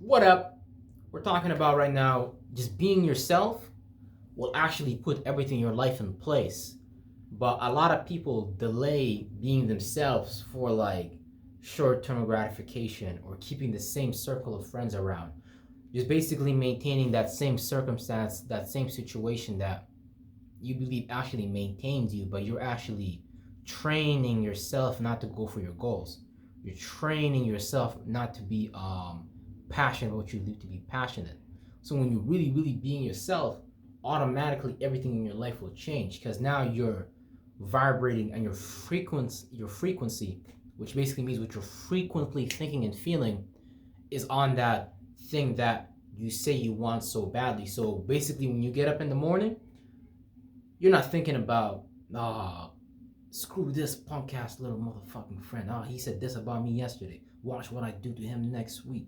What up? We're talking about right now just being yourself will actually put everything in your life in place. But a lot of people delay being themselves for like short term gratification or keeping the same circle of friends around. Just basically maintaining that same circumstance, that same situation that you believe actually maintains you, but you're actually training yourself not to go for your goals. You're training yourself not to be passionate about what you need to be passionate. So when you're really being yourself, automatically everything in your life will change because now you're vibrating and your frequency, which basically means what you're frequently thinking and feeling, is on that thing that you say you want so badly. So basically, when you get up in the morning, you're not thinking about, screw this punk ass little motherfucking friend. He said this about me yesterday. Watch what I do to him next week.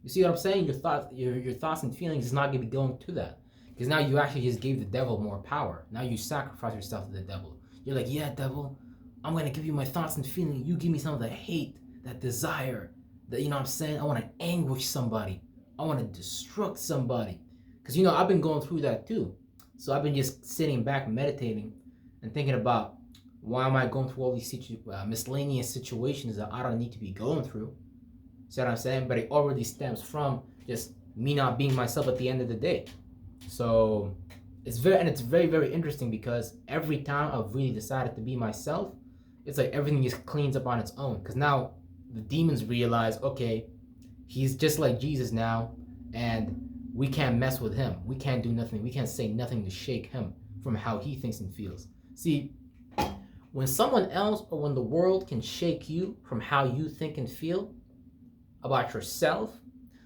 You see what I'm saying? Your thoughts and feelings is not gonna be going to that. Because now you actually just gave the devil more power. Now you sacrifice yourself to the devil. You're like, yeah, devil, I'm gonna give you my thoughts and feelings. You give me some of the hate, that desire, that you know what I'm saying? I wanna anguish somebody. I wanna destruct somebody. Because I've been going through that too. So I've been just sitting back meditating and thinking about why am I going through all these miscellaneous situations that I don't need to be going through. See what I'm saying? But it already stems from just me not being myself at the end of the day. So it's very interesting because every time I've really decided to be myself, it's like everything just cleans up on its own. Because now the demons realize, okay, he's just like Jesus now, and we can't mess with him. We can't do nothing. We can't say nothing to shake him from how he thinks and feels. See, when someone else or when the world can shake you from how you think and feel about yourself,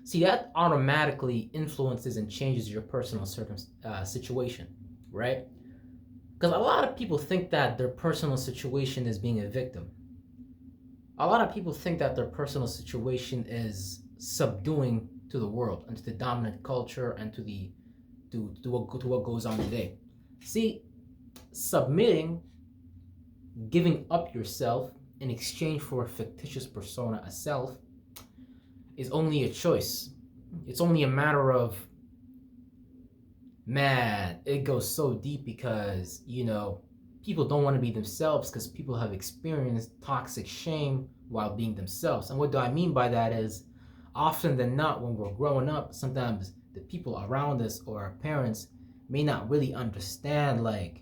see, that automatically influences and changes your personal situation, right? Because a lot of people think that their personal situation is being a victim. A lot of people think that their personal situation is subduing to the world and to the dominant culture and to what goes on today. See, submitting, giving up yourself in exchange for a fictitious persona, a self, is only a choice. It's only a matter of, man, it goes so deep because, people don't want to be themselves because people have experienced toxic shame while being themselves. And what do I mean by that is, often than not, when we're growing up, sometimes the people around us or our parents may not really understand, like,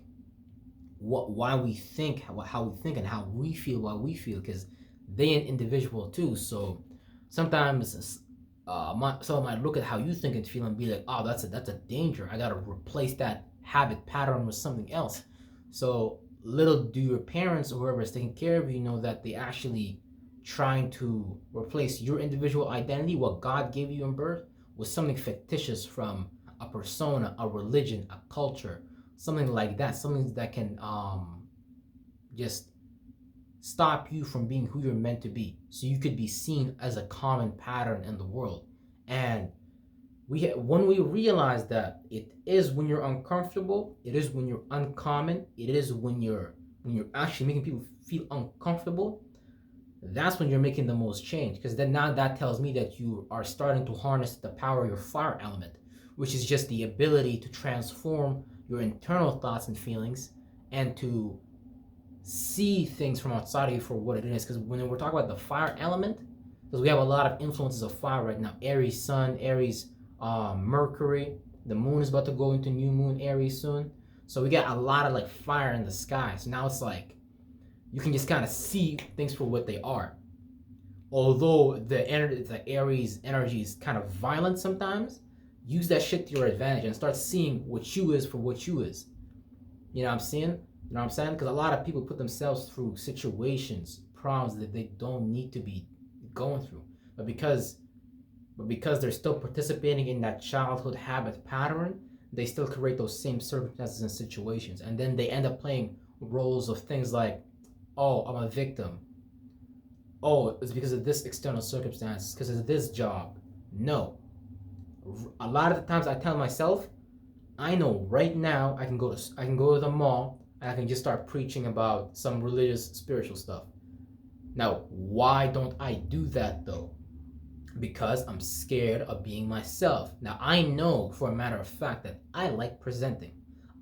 why we think, how we think, and how we feel, why we feel, because they an individual too. So sometimes someone might look at how you think and feel and be like, oh, that's a danger. I gotta replace that habit pattern with something else. So little do your parents or whoever is taking care of you know that they actually trying to replace your individual identity, what God gave you in birth, with something fictitious from a persona, a religion, a culture, something like that, something that can just stop you from being who you're meant to be, so you could be seen as a common pattern in the world. And when we realize that it is when you're uncomfortable, it is when you're uncommon, it is when you're actually making people feel uncomfortable, that's when you're making the most change. Because then now that tells me that you are starting to harness the power of your fire element, which is just the ability to transform your internal thoughts and feelings and to see things from outside of you for what it is. Because when we're talking about the fire element, because we have a lot of influences of fire right now, Aries sun, Aries Mercury, the moon is about to go into new moon Aries soon, so we got a lot of like fire in the sky. So now it's like you can just kind of see things for what they are. Although the Aries energy is kind of violent sometimes, use that shit to your advantage and start seeing what you is for what you is. You know what I'm saying? You know what I'm saying? Because a lot of people put themselves through situations, problems that they don't need to be going through. But because they're still participating in that childhood habit pattern, they still create those same circumstances and situations. And then they end up playing roles of things like, oh, I'm a victim. Oh, it's because of this external circumstance, because of this job. No. A lot of the times I tell myself, I know right now I can go to the mall and I can just start preaching about some religious, spiritual stuff. Now, why don't I do that though? because I'm scared of being myself. Now, I know for a matter of fact that I like presenting.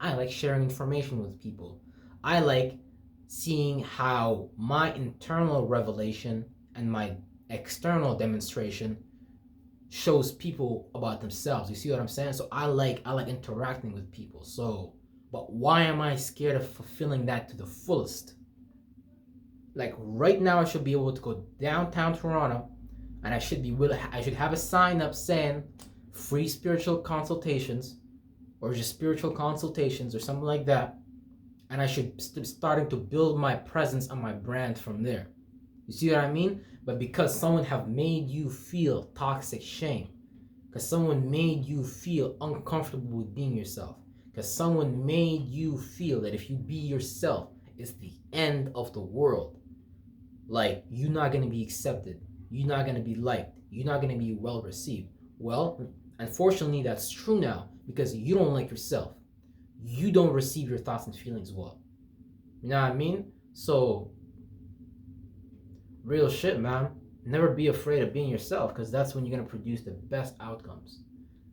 I like sharing information with people. I like seeing how my internal revelation and my external demonstration shows people about themselves. You see what I'm saying? So I like interacting with people. So, but why am I scared of fulfilling that to the fullest? Like right now I should be able to go downtown Toronto and I should have a sign up saying free spiritual consultations or just spiritual consultations or something like that, and I should starting to build my presence and my brand from there. You see what I mean? But because someone have made you feel toxic shame, because someone made you feel uncomfortable with being yourself, because someone made you feel that if you be yourself, it's the end of the world. Like you're not gonna be accepted, you're not gonna be liked, you're not gonna be well received. Well, unfortunately, that's true now because you don't like yourself. You don't receive your thoughts and feelings well. You know what I mean? So, real shit, man. Never be afraid of being yourself because that's when you're gonna produce the best outcomes,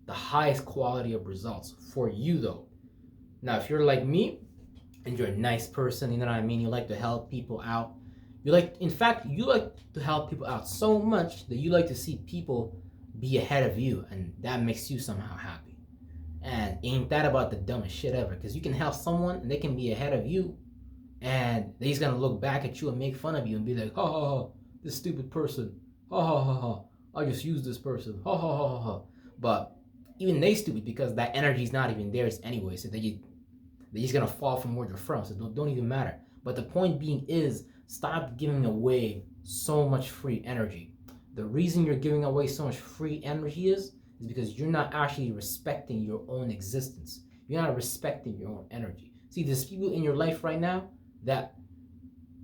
the highest quality of results for you, though. Now, if you're like me and you're a nice person, you know what I mean? You like to help people out. In fact, you like to help people out so much that you like to see people be ahead of you, and that makes you somehow happy. And ain't that about the dumbest shit ever? Because you can help someone and they can be ahead of you, and they're just gonna look back at you and make fun of you and be like, ha ha ha, this stupid person, ha ha ha ha, I just use this person, ha ha ha ha ha. But even they stupid because that energy is not even theirs anyway, so they're just gonna fall from where they're from, so don't even matter. But the point being is, stop giving away so much free energy. The reason you're giving away so much free energy is because you're not actually respecting your own existence. You're not respecting your own energy. See, there's people in your life right now that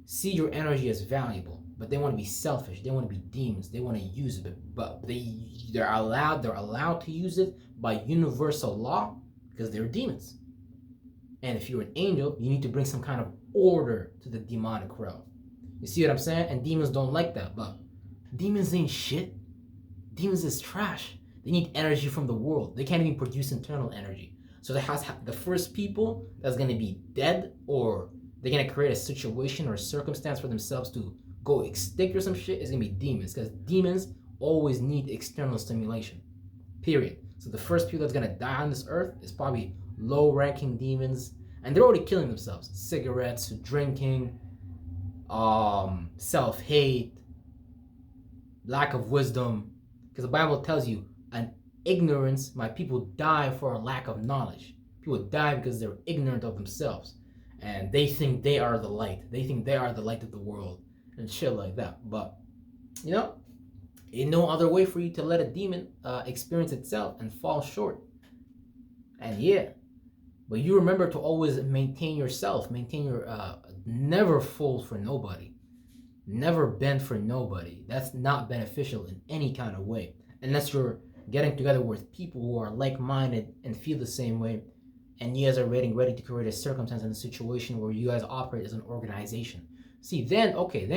see your energy as valuable, but they want to be selfish. They want to be demons. They want to use it, but they're allowed to use it by universal law because they're demons. And if you're an angel, you need to bring some kind of order to the demonic realm. You see what I'm saying? And demons don't like that, but demons ain't shit. Demons is trash. They need energy from the world. They can't even produce internal energy. So the first people that's gonna be dead, or they're gonna create a situation or a circumstance for themselves to go extinct or some shit, is gonna be demons. Because demons always need external stimulation. Period. So the first people that's gonna die on this earth is probably low-ranking demons, and they're already killing themselves. Cigarettes, drinking, self-hate, lack of wisdom. Because the Bible tells you, an ignorance, my people die for a lack of knowledge. People die because they're ignorant of themselves. And they think they are the light. They think they are the light of the world. And shit like that. But, you know, ain't no other way for you to let a demon experience itself and fall short. And yeah. But you remember to always maintain yourself. Maintain your, never fold for nobody. Never bend for nobody. That's not beneficial in any kind of way. Unless you're getting together with people who are like-minded and feel the same way, and you guys are ready to create a circumstance and a situation where you guys operate as an organization. See, then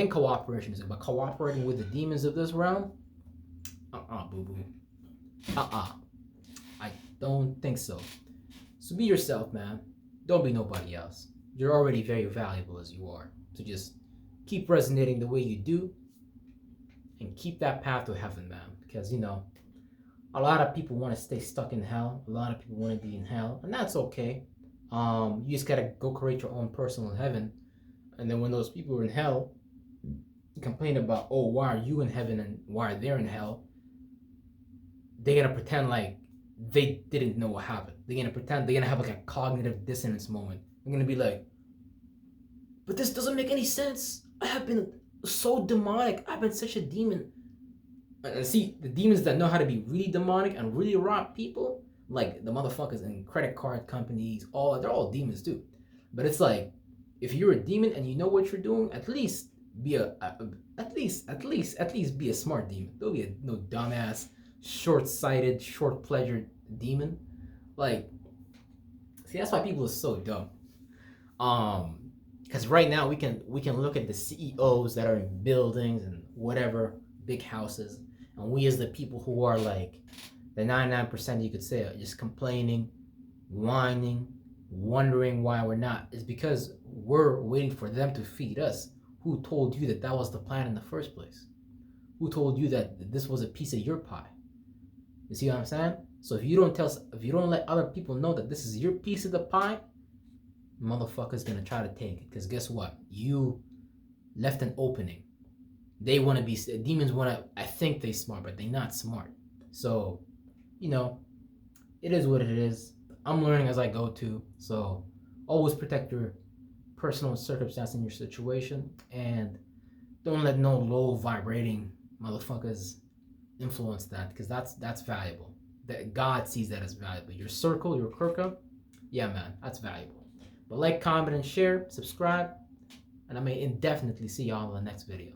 cooperation is good. But cooperating with the demons of this realm, boo-boo. I don't think so. So be yourself, man. Don't be nobody else. You're already very valuable as you are. So just keep resonating the way you do and keep that path to heaven, man. Because, you know, a lot of people want to stay stuck in hell. A lot of people want to be in hell, and that's okay. You just gotta go create your own personal heaven. And then when those people are in hell complain about, oh, why are you in heaven and why are they in hell, they're gonna pretend like they didn't know what happened. They're gonna have like a cognitive dissonance moment. They're gonna be like, but this doesn't make any sense. I have been so demonic. I've been such a demon. And see, the demons that know how to be really demonic and really rob people, like the motherfuckers in credit card companies, they're all demons too. But it's like, if you're a demon and you know what you're doing, at least be at least be a smart demon. Don't be no dumbass, short-sighted, short-pleasured demon. Like, see, that's why people are so dumb. Because right now we can look at the CEOs that are in buildings and whatever, big houses, And we as the people who are like the 99%, you could say, are just complaining, whining, wondering why we're not, is because we're waiting for them to feed us. Who told you that that was the plan in the first place? Who told you that this was a piece of your pie? You see what I'm saying? So if you don't let other people know that this is your piece of the pie, motherfucker's gonna try to take it. Because guess what? You left an opening. They want to be, demons want to, I think they smart, but they not smart. So, you know, it is what it is. I'm learning as I go too. So always protect your personal circumstance in your situation, and don't let no low vibrating motherfuckers influence that, because that's valuable. That God sees that as valuable. Your circle, your kirka, yeah man, that's valuable. But like, comment, and share, subscribe, and I may indefinitely see y'all in the next video.